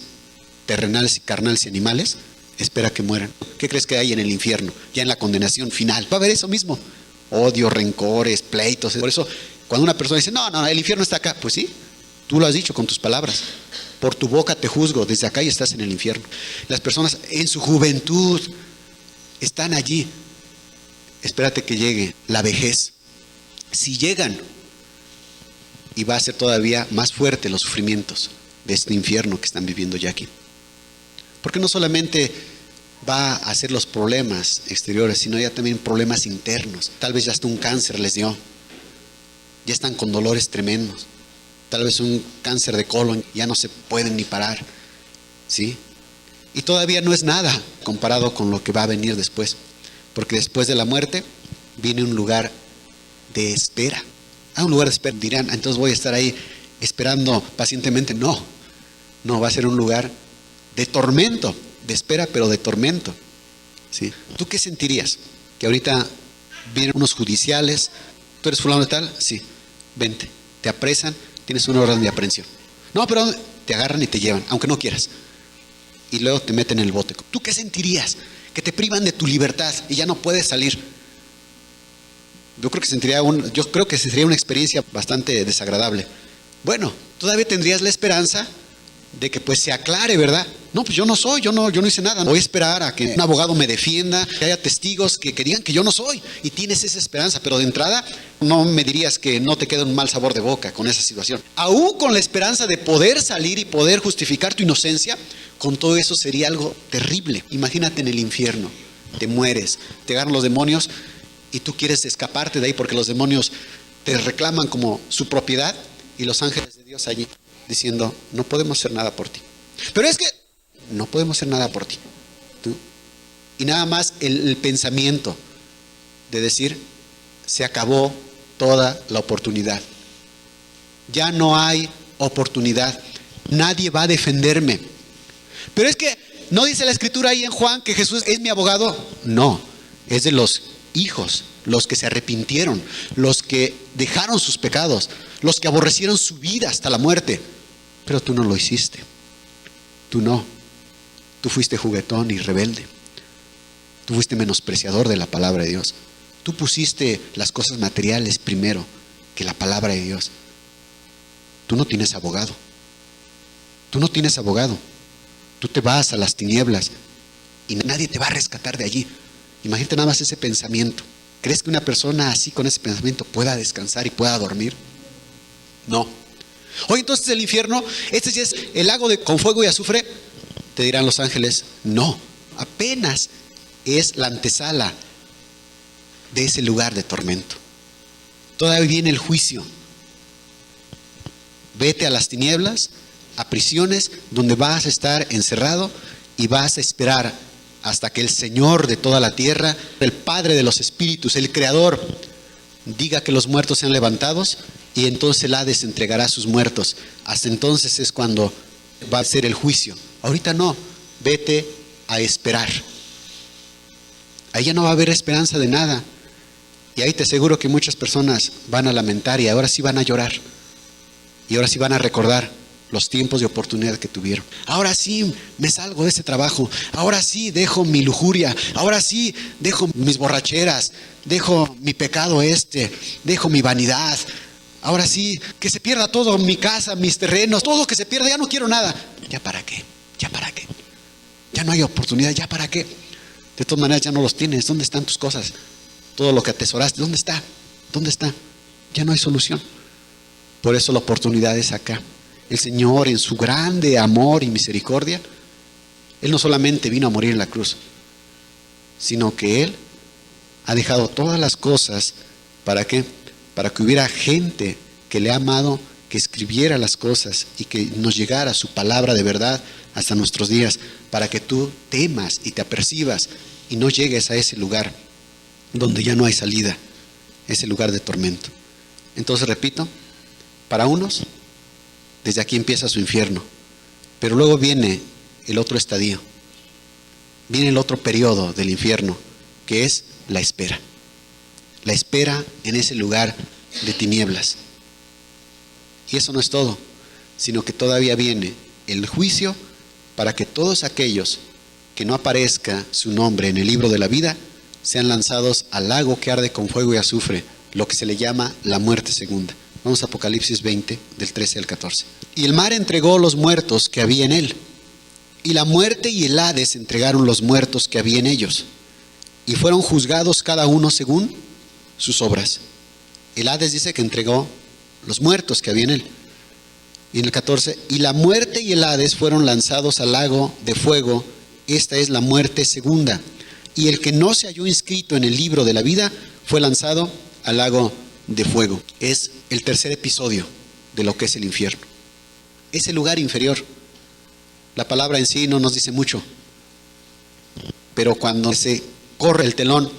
terrenales y carnales y animales, espera que mueran. ¿Qué crees que hay en el infierno? Ya en la condenación final. Va a haber eso mismo. Odio, rencores, pleitos. Por eso, cuando una persona dice, no, el infierno está acá. Pues sí, tú lo has dicho con tus palabras. Por tu boca te juzgo, desde acá ya estás en el infierno. Las personas en su juventud están allí. Espérate que llegue la vejez. Si llegan, y va a ser todavía más fuerte los sufrimientos de este infierno que están viviendo ya aquí. Porque no solamente va a ser los problemas exteriores, sino ya también problemas internos. Tal vez ya hasta un cáncer les dio. Ya están con dolores tremendos. Tal vez un cáncer de colon, ya no se pueden ni parar. ¿Sí? Y todavía no es nada comparado con lo que va a venir después. Porque después de la muerte viene un lugar de espera. Un lugar de espera. Dirán, entonces voy a estar ahí esperando pacientemente. No, va a ser un lugar de tormento, de espera, pero de tormento. ¿Sí? ¿Tú qué sentirías? Que ahorita vienen unos judiciales, ¿tú eres fulano de tal? Sí, vente, te apresan, tienes una orden de aprehensión. No, pero te agarran y te llevan, aunque no quieras. Y luego te meten en el bote. ¿Tú qué sentirías? Que te privan de tu libertad y ya no puedes salir. Yo creo que sería una experiencia bastante desagradable. Bueno, todavía tendrías la esperanza de que pues se aclare, ¿verdad? No, pues yo no soy, yo no hice nada. Voy a esperar a que un abogado me defienda, que haya testigos que digan que yo no soy. Y tienes esa esperanza, pero de entrada no me dirías que no te queda un mal sabor de boca con esa situación. Aún con la esperanza de poder salir y poder justificar tu inocencia, con todo eso sería algo terrible. Imagínate en el infierno, te mueres, te agarran los demonios y tú quieres escaparte de ahí porque los demonios te reclaman como su propiedad y los ángeles de Dios allí diciendo, no podemos hacer nada por ti. Pero es que no podemos hacer nada por ti. ¿Tú? Y nada más el pensamiento de decir, se acabó toda la oportunidad. Ya no hay oportunidad. Nadie va a defenderme. Pero es que no dice la escritura ahí en Juan que Jesús es mi abogado. No, es de los hijos, los que se arrepintieron, los que dejaron sus pecados, los que aborrecieron su vida hasta la muerte. Pero tú no lo hiciste. Tú no. Tú fuiste juguetón y rebelde. Tú fuiste menospreciador de la palabra de Dios. Tú pusiste las cosas materiales primero que la palabra de Dios. Tú no tienes abogado. Tú no tienes abogado. Tú te vas a las tinieblas y nadie te va a rescatar de allí. Imagínate nada más ese pensamiento. ¿Crees que una persona así con ese pensamiento pueda descansar y pueda dormir? No. Hoy entonces el infierno, este sí es el lago con fuego y azufre. Te dirán los ángeles, no, apenas es la antesala de ese lugar de tormento. Todavía viene el juicio. Vete a las tinieblas, a prisiones donde vas a estar encerrado y vas a esperar hasta que el Señor de toda la tierra, el Padre de los espíritus, el Creador, diga que los muertos sean levantados y entonces el Hades entregará a sus muertos. Hasta entonces es cuando va a ser el juicio. Ahorita no, vete a esperar. Ahí ya no va a haber esperanza de nada. Y ahí te aseguro que muchas personas van a lamentar y ahora sí van a llorar. Y ahora sí van a recordar los tiempos de oportunidad que tuvieron. Ahora sí me salgo de ese trabajo. Ahora sí dejo mi lujuria. Ahora sí dejo mis borracheras. Dejo mi pecado dejo mi vanidad. Ahora sí, que se pierda todo, mi casa, mis terrenos, todo que se pierda, ya no quiero nada. ¿Ya para qué? ¿Ya para qué? Ya no hay oportunidad, ¿ya para qué? De todas maneras ya no los tienes. ¿Dónde están tus cosas? Todo lo que atesoraste, ¿dónde está? ¿Dónde está? Ya no hay solución. Por eso la oportunidad es acá. El Señor en su grande amor y misericordia, Él no solamente vino a morir en la cruz, sino que Él ha dejado todas las cosas. ¿Para qué? Para que hubiera gente que le ha amado, que escribiera las cosas y que nos llegara su palabra de verdad hasta nuestros días, para que tú temas y te apercibas y no llegues a ese lugar donde ya no hay salida, ese lugar de tormento. Entonces repito, para unos, desde aquí empieza su infierno, pero luego viene el otro estadio, viene el otro periodo del infierno, que es la espera. La espera en ese lugar de tinieblas. Y eso no es todo, sino que todavía viene el juicio para que todos aquellos que no aparezca su nombre en el libro de la vida sean lanzados al lago que arde con fuego y azufre, lo que se le llama la muerte segunda. Vamos a Apocalipsis 20, del 13 al 14. Y el mar entregó los muertos que había en él, y la muerte y el Hades entregaron los muertos que había en ellos, y fueron juzgados cada uno según sus obras. El Hades dice que entregó los muertos que había en él. Y en el 14, y la muerte y el Hades fueron lanzados al lago de fuego. Esta es la muerte segunda. Y el que no se halló inscrito en el libro de la vida fue lanzado al lago de fuego. Es el tercer episodio de lo que es el infierno. Es el lugar inferior. La palabra en sí no nos dice mucho, pero cuando se corre el telón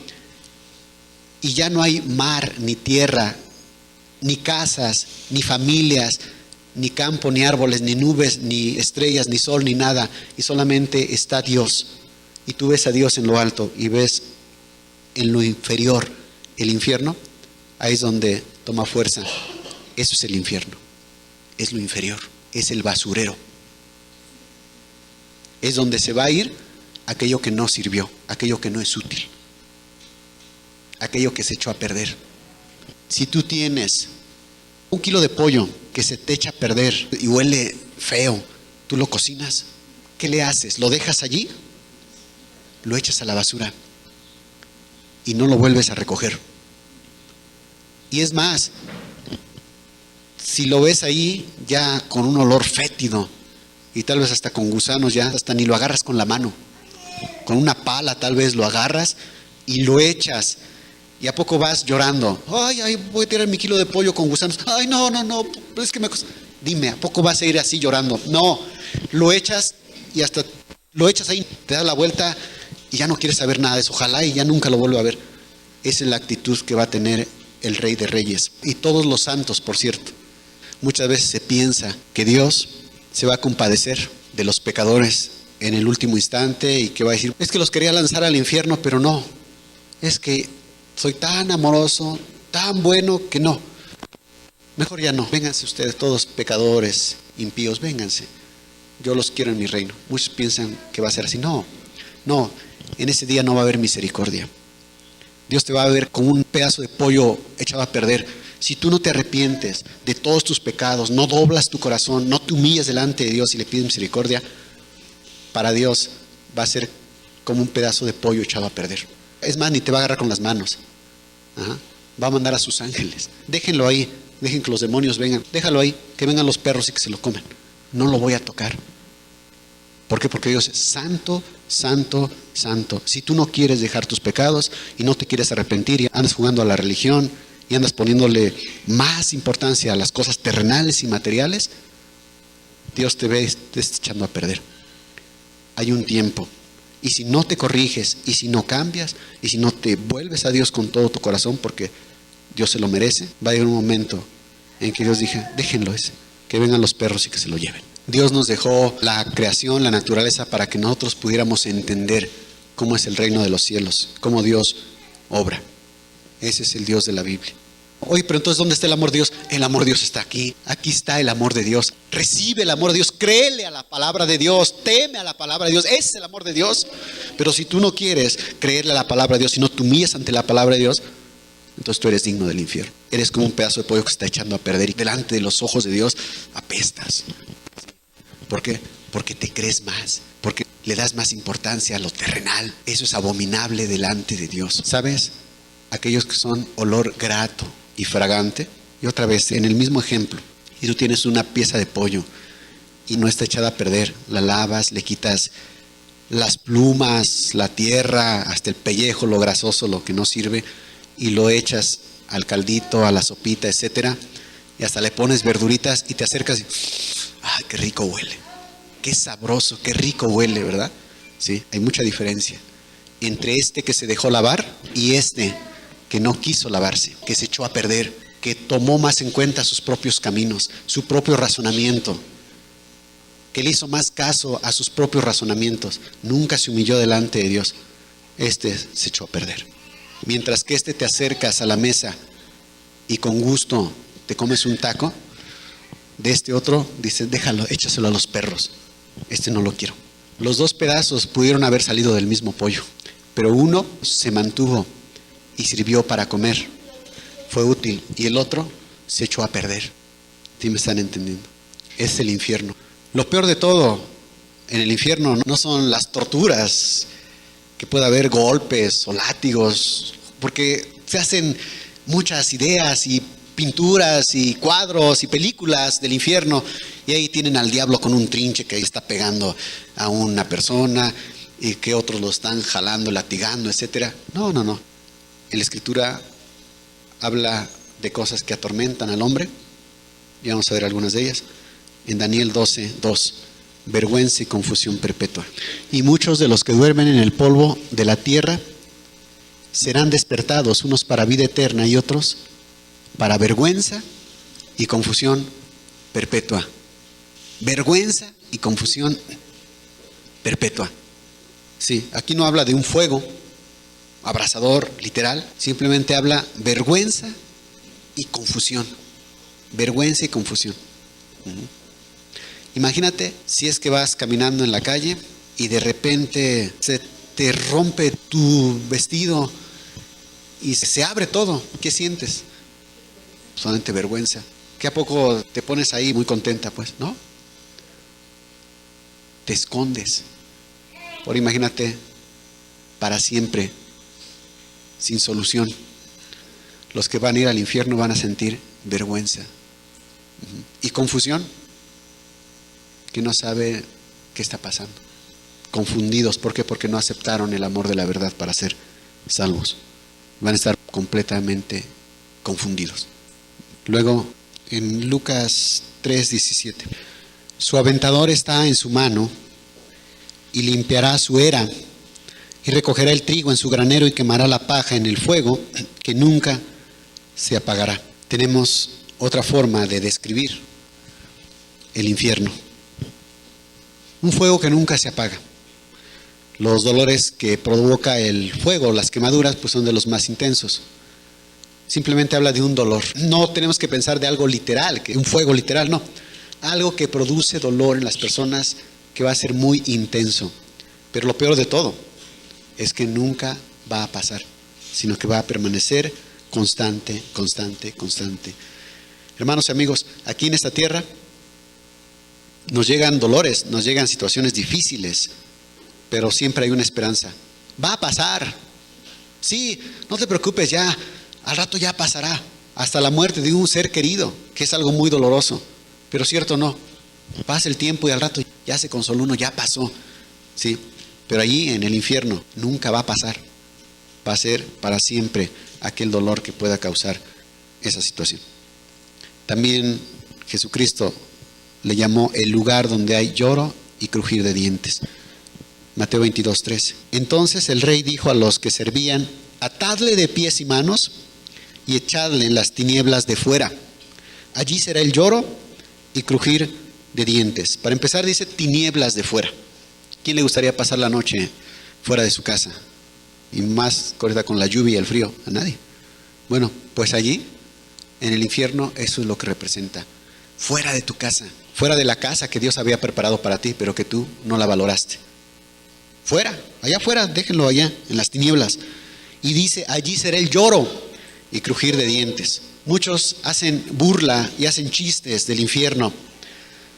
y ya no hay mar, ni tierra, ni casas, ni familias, ni campo, ni árboles, ni nubes, ni estrellas, ni sol, ni nada, y solamente está Dios, y tú ves a Dios en lo alto y ves en lo inferior el infierno, ahí es donde toma fuerza. Eso es el infierno, es lo inferior, es el basurero, es donde se va a ir aquello que no sirvió, aquello que no es útil, aquello que se echó a perder. Si tú tienes 1 kilo de pollo que se te echa a perder y huele feo Tú lo cocinas. ¿Qué le haces? ¿Lo dejas allí? Lo echas a la basura y no lo vuelves a recoger. Y es más, si lo ves ahí ya con un olor fétido y tal vez hasta con gusanos, ya hasta ni lo agarras con la mano, con una pala tal vez lo agarras y lo echas. ¿Y a poco vas llorando? Ay, voy a tirar mi kilo de pollo con gusanos. Ay, no, es que me... Dime, ¿a poco vas a ir así llorando? No, lo echas y hasta lo echas ahí, te das la vuelta y ya no quieres saber nada de eso. Ojalá y ya nunca lo vuelva a ver. Esa es la actitud que va a tener el Rey de Reyes y todos los santos, por cierto. Muchas veces se piensa que Dios se va a compadecer de los pecadores en el último instante y que va a decir, es que los quería lanzar al infierno, pero no, es que soy tan amoroso, tan bueno que no. Mejor ya no, vénganse ustedes todos pecadores, impíos, vénganse. Yo los quiero en mi reino. Muchos piensan que va a ser así. No, en ese día no va a haber misericordia. Dios te va a ver como un pedazo de pollo echado a perder. Si tú no te arrepientes de todos tus pecados, no doblas tu corazón, no te humillas delante de Dios y le pides misericordia, para Dios va a ser como un pedazo de pollo echado a perder. Es más, ni te va a agarrar con las manos. Va a mandar a sus ángeles. Déjenlo ahí, dejen que los demonios vengan. Déjalo ahí, que vengan los perros y que se lo coman. No lo voy a tocar. ¿Por qué? Porque Dios es santo, santo, santo. Si tú no quieres dejar tus pecados y no te quieres arrepentir y andas jugando a la religión y andas poniéndole más importancia a las cosas terrenales y materiales, Dios te ve, te está echando a perder. Hay un tiempo. Y si no te corriges, y si no cambias, y si no te vuelves a Dios con todo tu corazón, porque Dios se lo merece, va a llegar un momento en que Dios diga, déjenlo ese, que vengan los perros y que se lo lleven. Dios nos dejó la creación, la naturaleza, para que nosotros pudiéramos entender cómo es el reino de los cielos, cómo Dios obra. Ese es el Dios de la Biblia. Oye, pero entonces, ¿dónde está el amor de Dios? El amor de Dios está aquí. Aquí está el amor de Dios. Recibe el amor de Dios, créele a la palabra de Dios, teme a la palabra de Dios. Ese es el amor de Dios. Pero si tú no quieres creerle a la palabra de Dios, si no te humillas ante la palabra de Dios, entonces tú eres digno del infierno. Eres como un pedazo de pollo que se está echando a perder y delante de los ojos de Dios apestas. ¿Por qué? Porque te crees más, porque le das más importancia a lo terrenal. Eso es abominable delante de Dios. ¿Sabes? Aquellos que son olor grato y fragante. Y otra vez, en el mismo ejemplo, y tú tienes una pieza de pollo y no está echada a perder, la lavas, le quitas las plumas, la tierra, hasta el pellejo, lo grasoso, lo que no sirve, y lo echas al caldito, a la sopita, etcétera, y hasta le pones verduritas y te acercas y ¡ay, qué rico huele! ¡Qué sabroso, qué rico huele!, ¿verdad? Sí, hay mucha diferencia entre este que se dejó lavar y este que no quiso lavarse, que se echó a perder, que tomó más en cuenta sus propios caminos, su propio razonamiento, que le hizo más caso a sus propios razonamientos, nunca se humilló delante de Dios. Este se echó a perder. Mientras que este te acercas a la mesa y con gusto te comes un taco, de este otro dices, déjalo, échaselo a los perros, este no lo quiero. Los dos pedazos pudieron haber salido del mismo pollo, pero uno se mantuvo y sirvió para comer, fue útil, y el otro se echó a perder. ¿Sí me están entendiendo? Es el infierno. Lo peor de todo en el infierno no son las torturas, que pueda haber golpes o látigos, porque se hacen muchas ideas y pinturas y cuadros y películas del infierno, y ahí tienen al diablo con un trinche que ahí está pegando a una persona y que otros lo están jalando, latigando, etcétera. No. En la Escritura habla de cosas que atormentan al hombre, y vamos a ver algunas de ellas. En Daniel 12:2, vergüenza y confusión perpetua. Y muchos de los que duermen en el polvo de la tierra serán despertados, unos para vida eterna y otros para vergüenza y confusión perpetua. Vergüenza y confusión perpetua. Sí, aquí no habla de un fuego abrasador, literal, simplemente habla vergüenza y confusión. Vergüenza y confusión. Imagínate si es que vas caminando en la calle y de repente se te rompe tu vestido y se abre todo. ¿Qué sientes? Solamente vergüenza. ¿Que a poco te pones ahí muy contenta, pues? ¿No? escondes. Ahora imagínate, para siempre, sin solución. Los que van a ir al infierno van a sentir vergüenza y confusión, que no sabe qué está pasando. Confundidos, ¿por qué? Porque no aceptaron el amor de la verdad para ser salvos. Van a estar completamente confundidos. Luego, en Lucas 3:17, su aventador está en su mano y limpiará su era y recogerá el trigo en su granero y quemará la paja en el fuego que nunca se apagará. Tenemos otra forma de describir el infierno. Un fuego que nunca se apaga. Los dolores que provoca el fuego, las quemaduras, pues son de los más intensos. Simplemente habla de un dolor. No tenemos que pensar de algo literal, que un fuego literal, no. Algo que produce dolor en las personas, que va a ser muy intenso. Pero lo peor de todo es que nunca va a pasar, sino que va a permanecer constante, constante, constante. Hermanos y amigos, aquí en esta tierra nos llegan dolores, nos llegan situaciones difíciles, pero siempre hay una esperanza. Va a pasar. Sí, no te preocupes, ya, al rato ya pasará. Hasta la muerte de un ser querido, que es algo muy doloroso. Pero cierto no, pasa el tiempo y al rato ya se consoló uno, ya pasó. Sí, pero allí en el infierno nunca va a pasar. Va a ser para siempre aquel dolor que pueda causar esa situación. También Jesucristo le llamó el lugar donde hay lloro y crujir de dientes. Mateo 22:13. Entonces el rey dijo a los que servían: atadle de pies y manos y echadle en las tinieblas de fuera. Allí será el lloro y crujir de dientes. Para empezar dice tinieblas de fuera. ¿Quién le gustaría pasar la noche fuera de su casa? Y más ahorita con la lluvia y el frío. A nadie. Bueno, pues allí en el infierno eso es lo que representa. Fuera de tu casa, fuera de la casa que Dios había preparado para ti, pero que tú no la valoraste. Fuera, allá afuera, déjenlo allá, en las tinieblas. Y dice, allí será el lloro y crujir de dientes. Muchos hacen burla y hacen chistes del infierno.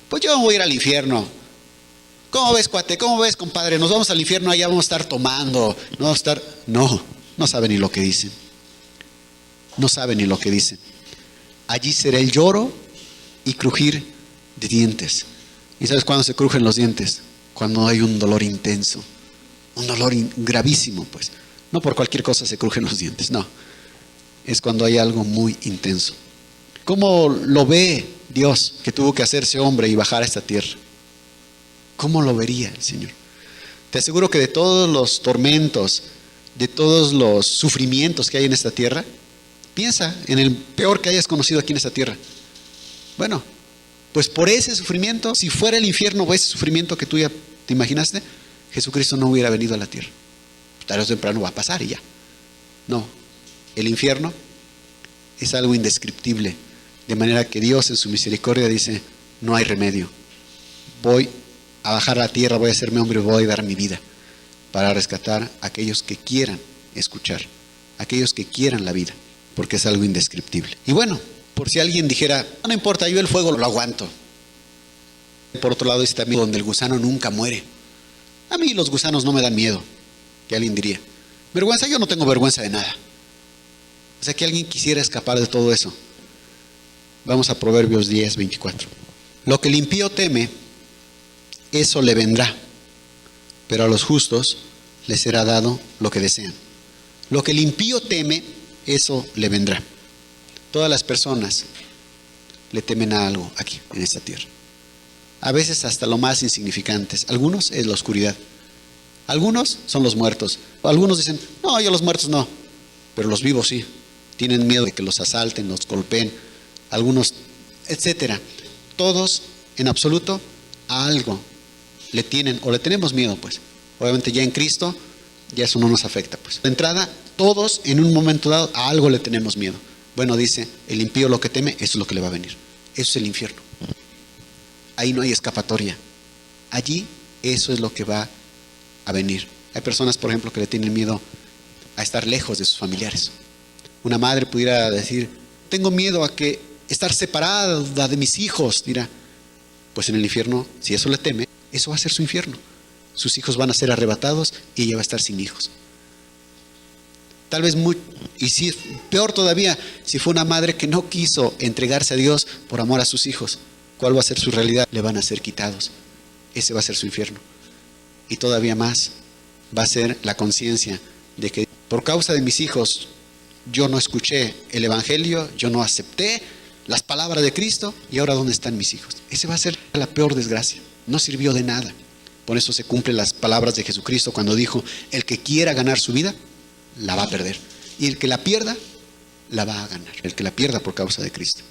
Pues yo voy a ir al infierno. ¿Cómo ves, cuate? ¿Cómo ves, compadre? Nos vamos al infierno, allá vamos a estar tomando. No saben ni lo que dicen. No saben ni lo que dicen. Allí será el lloro y crujir de dientes. ¿Y sabes cuándo se crujen los dientes? Cuando hay un dolor intenso. Un dolor gravísimo, pues. No por cualquier cosa se crujen los dientes, no. Es cuando hay algo muy intenso. ¿Cómo lo ve Dios que tuvo que hacerse hombre y bajar a esta tierra? ¿Cómo lo vería el Señor? Te aseguro que de todos los tormentos, de todos los sufrimientos que hay en esta tierra, piensa en el peor que hayas conocido aquí en esta tierra. Bueno, pues por ese sufrimiento, si fuera el infierno o ese sufrimiento que tú ya te imaginaste, Jesucristo no hubiera venido a la tierra. Tarde o temprano va a pasar y ya. No, el infierno es algo indescriptible, de manera que Dios en su misericordia dice, no hay remedio. Voy a bajar a la tierra, voy a hacerme hombre, voy a dar mi vida para rescatar a aquellos que quieran escuchar, aquellos que quieran la vida, porque es algo indescriptible. Y bueno, por si alguien dijera, no importa, yo el fuego lo aguanto. Por otro lado dice también, donde el gusano nunca muere. A mí los gusanos no me dan miedo, que alguien diría. Vergüenza, yo no tengo vergüenza de nada. O sea, que alguien quisiera escapar de todo eso. Vamos a Proverbios 10:24. Lo que el impío teme, eso le vendrá, pero a los justos les será dado lo que desean. Lo que el impío teme, eso le vendrá. Todas las personas le temen a algo aquí, en esta tierra. A veces hasta lo más insignificantes. Algunos es la oscuridad. Algunos son los muertos. Algunos dicen, no, yo los muertos no. Pero los vivos sí. Tienen miedo de que los asalten, los golpeen. Algunos, etcétera. Todos, en absoluto, a algo le tienen o le tenemos miedo, pues. Obviamente ya en Cristo, ya eso no nos afecta, pues. De entrada, todos en un momento dado a algo le tenemos miedo. Bueno, dice, el impío lo que teme, eso es lo que le va a venir. Eso es el infierno. Ahí no hay escapatoria. Allí, eso es lo que va a venir. Hay personas, por ejemplo, que le tienen miedo a estar lejos de sus familiares. Una madre pudiera decir, tengo miedo a que estar separada de mis hijos. Dirá, pues en el infierno, si eso le teme, eso va a ser su infierno. Sus hijos van a ser arrebatados y ella va a estar sin hijos. Tal vez y si peor todavía, si fue una madre que no quiso entregarse a Dios por amor a sus hijos, ¿cuál va a ser su realidad? Le van a ser quitados. Ese va a ser su infierno. Y todavía más va a ser la conciencia de que por causa de mis hijos yo no escuché el evangelio, yo no acepté las palabras de Cristo, y ahora ¿dónde están mis hijos? Ese va a ser la peor desgracia. No sirvió de nada. Por eso se cumplen las palabras de Jesucristo cuando dijo: el que quiera ganar su vida la va a perder, y el que la pierda la va a ganar. El que la pierda por causa de Cristo.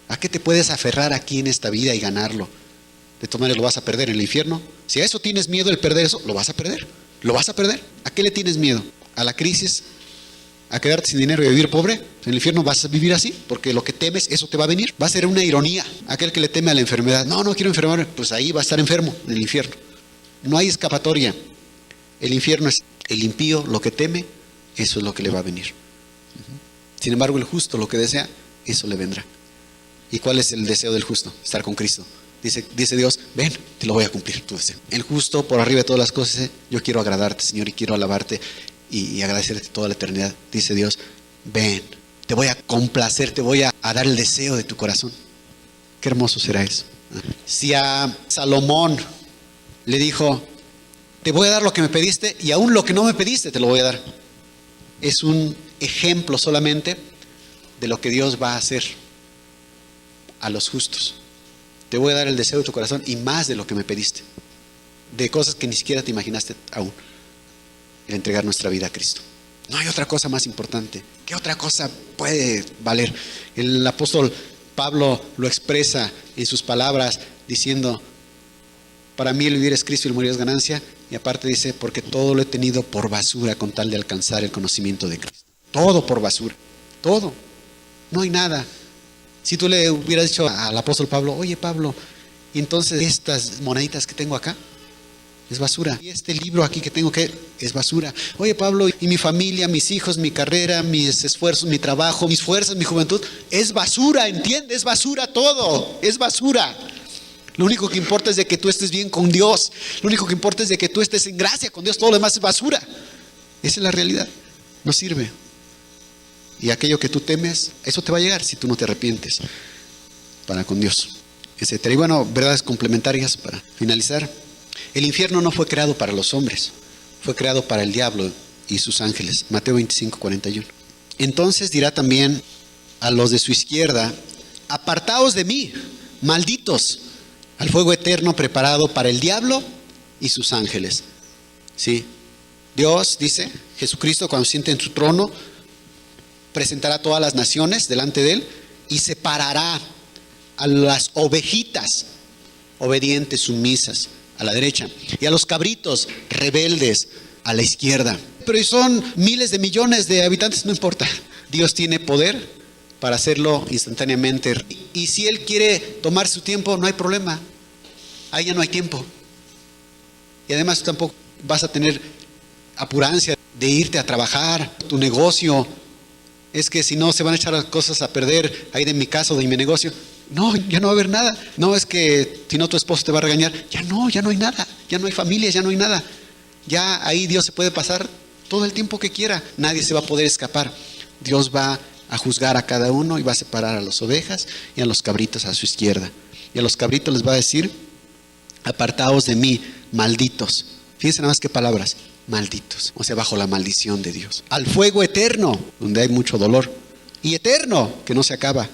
¿A qué te puedes aferrar aquí en esta vida y ganarlo? De todas maneras lo vas a perder en el infierno. Si a eso tienes miedo, el perder eso, lo vas a perder. Lo vas a perder. ¿A qué le tienes miedo? ¿A la crisis? ¿A quedarte sin dinero y a vivir pobre? En el infierno vas a vivir así, porque lo que temes, eso te va a venir. Va a ser una ironía. Aquel que le teme a la enfermedad: no quiero enfermarme, pues ahí va a estar enfermo en el infierno. No hay escapatoria. El infierno es el impío, lo que teme, eso es lo que le va a venir. Sin embargo, el justo, lo que desea, eso le vendrá. ¿Y cuál es el deseo del justo? Estar con Cristo. Dice Dios: ven, te lo voy a cumplir tu deseo. El justo, por arriba de todas las cosas, dice: yo quiero agradarte, Señor, y quiero alabarte y agradecerte toda la eternidad. Dice Dios: ven, te voy a complacer, te voy a dar el deseo de tu corazón. Qué hermoso será eso. Si a Salomón le dijo: te voy a dar lo que me pediste, y aún lo que no me pediste te lo voy a dar, es un ejemplo solamente de lo que Dios va a hacer a los justos. Te voy a dar el deseo de tu corazón y más de lo que me pediste, de cosas que ni siquiera te imaginaste aún. El entregar nuestra vida a Cristo. No hay otra cosa más importante. ¿Qué otra cosa puede valer? El apóstol Pablo lo expresa en sus palabras diciendo: para mí el vivir es Cristo y el morir es ganancia. Y aparte dice: porque todo lo he tenido por basura con tal de alcanzar el conocimiento de Cristo. Todo por basura. Todo. No hay nada. Si tú le hubieras dicho al apóstol Pablo: oye Pablo, y entonces estas moneditas que tengo acá es basura, y este libro aquí que tengo, que es basura. Oye Pablo, y mi familia, mis hijos, mi carrera, mis esfuerzos, mi trabajo, mis fuerzas, mi juventud, es basura, ¿entiendes? Es basura todo, es basura. Lo único que importa es de que tú estés bien con Dios. Lo único que importa es de que tú estés en gracia con Dios. Todo lo demás es basura. Esa es la realidad. No sirve. Y aquello que tú temes, eso te va a llegar si tú no te arrepientes para con Dios, etc. Y bueno, verdades complementarias para finalizar. El infierno no fue creado para los hombres, fue creado para el diablo y sus ángeles. Mateo 25:41. Entonces dirá también a los de su izquierda: apartaos de mí, malditos, al fuego eterno preparado para el diablo y sus ángeles. ¿Sí? Dios, dice Jesucristo, cuando se siente en su trono, presentará a todas las naciones delante de él y separará a las ovejitas obedientes, sumisas, a la derecha, y a los cabritos rebeldes a la izquierda. Pero si son miles de millones de habitantes, no importa. Dios tiene poder para hacerlo instantáneamente. Y si Él quiere tomar su tiempo, no hay problema. Ahí ya no hay tiempo. Y además tú tampoco vas a tener apurancia de irte a trabajar, tu negocio. Es que si no, se van a echar las cosas a perder ahí de mi casa o de mi negocio. No, ya no va a haber nada. No, es que si no, tu esposo te va a regañar. Ya no hay nada. Ya no hay familias, ya no hay nada. Ya ahí Dios se puede pasar todo el tiempo que quiera. Nadie se va a poder escapar. Dios va a juzgar a cada uno y va a separar a las ovejas y a los cabritos a su izquierda. Y a los cabritos les va a decir: apartaos de mí, malditos. Fíjense nada más qué palabras: malditos, o sea, bajo la maldición de Dios. Al fuego eterno, donde hay mucho dolor, y eterno, que no se acaba,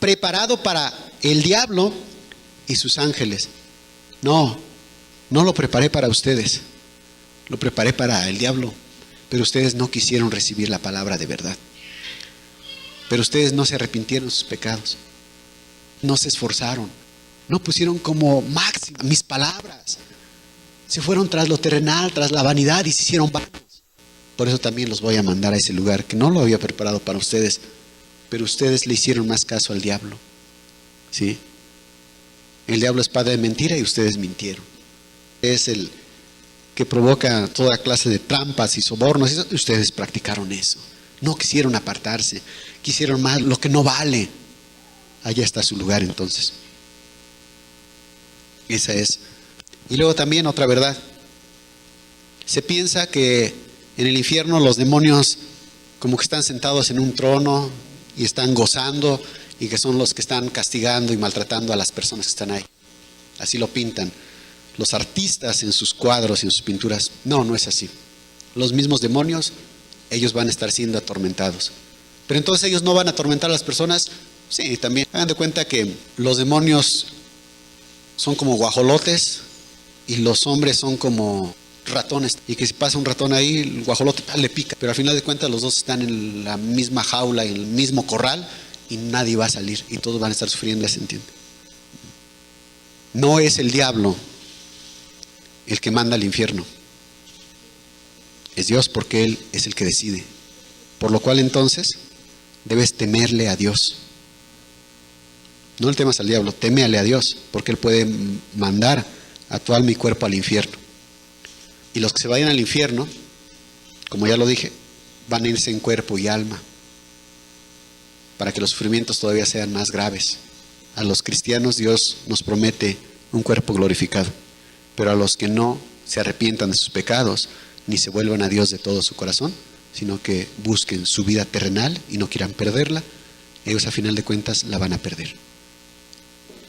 preparado para el diablo y sus ángeles. No lo preparé para ustedes, lo preparé para el diablo. Pero ustedes no quisieron recibir la palabra de verdad. Pero ustedes no se arrepintieron de sus pecados, no se esforzaron, no pusieron como máximo mis palabras. Se fueron tras lo terrenal, tras la vanidad, y se hicieron vanos. Por eso también los voy a mandar a ese lugar que no lo había preparado para ustedes. Pero ustedes le hicieron más caso al diablo. ¿Sí? El diablo es padre de mentira y ustedes mintieron. Es el que provoca toda clase de trampas y sobornos. Y ustedes practicaron eso. No quisieron apartarse. Quisieron más lo que no vale. Allá está su lugar entonces. Esa es. Y luego también otra verdad. Se piensa que en el infierno los demonios como que están sentados en un trono y están gozando y que son los que están castigando y maltratando a las personas que están ahí. Así lo pintan los artistas en sus cuadros y en sus pinturas. No, no es así. Los mismos demonios, ellos van a estar siendo atormentados. Pero entonces ellos no van a atormentar a las personas. Sí, también. Hagan de cuenta que los demonios son como guajolotes y los hombres son como ratones. Y que si pasa un ratón ahí, el guajolote le pica. Pero al final de cuentas los dos están en la misma jaula, en el mismo corral y nadie va a salir. Y todos van a estar sufriendo, ¿se entiende? No es el diablo el que manda al infierno. Es Dios, porque Él es el que decide. Por lo cual entonces debes temerle a Dios. No le temas al diablo, témele a Dios, porque Él puede mandar a tu alma y cuerpo al infierno. Y los que se vayan al infierno, como ya lo dije, van a irse en cuerpo y alma, para que los sufrimientos todavía sean más graves. A los cristianos Dios nos promete un cuerpo glorificado, pero a los que no se arrepientan de sus pecados, ni se vuelvan a Dios de todo su corazón, sino que busquen su vida terrenal y no quieran perderla, ellos a final de cuentas la van a perder.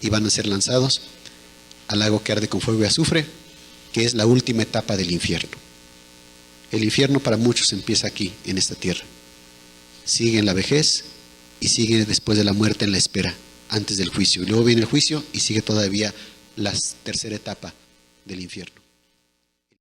Y van a ser lanzados al lago que arde con fuego y azufre, que es la última etapa del infierno. El infierno para muchos empieza aquí, en esta tierra. Sigue en la vejez y sigue después de la muerte en la espera, antes del juicio. Y luego viene el juicio y sigue todavía la tercera etapa del infierno.